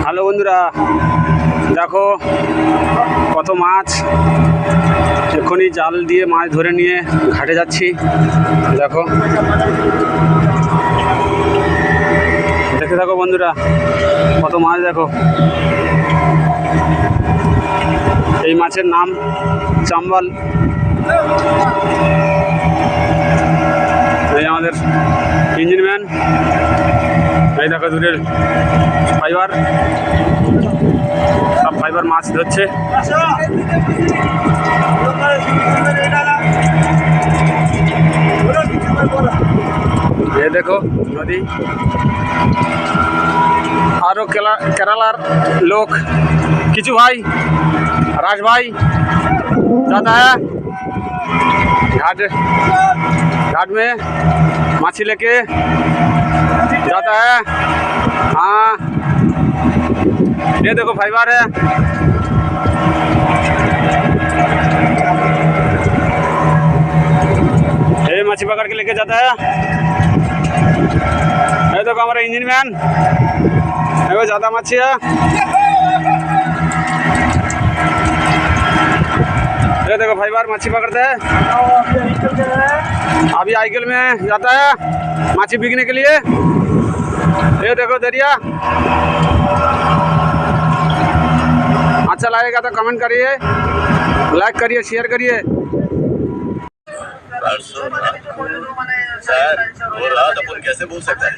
Hello বন্ধুরা, দেখো কত মাছ। এক্ষুনি জাল দিয়ে মাছ ধরে নিয়ে ঘাটে যাচ্ছি। দেখো, দেখে থাকো বন্ধুরা, কত মাছ দেখো। এই মাছের নাম চাম্বাল। এই আমাদের ইঞ্জিনম্যান, এই দেখো দূরের ফাইবার, সব ফাইবার মাছ ধরছে। এ দেখো নদী। আরও কেরালার लोग किचू भाई, राज भाई जाता है घाट में मछली लेके जाता है। हाँ, ये देखो फाइबर है। ये मछली पकड़ के लेके जाता है। ये देखो हमारा इंजन मैन, देखो ज़्यादा मच्छी है। ये देखो फाइबर मच्छी पकड़ते हैं। अभी आईगल में जाता है मच्छी बिकने के लिए। ये देखो दरिया। अच्छा लगेगा तो कमेंट करिए, लाइक करिए, शेयर करिए। सर, वो रात अपन कैसे भूल सकते हैं।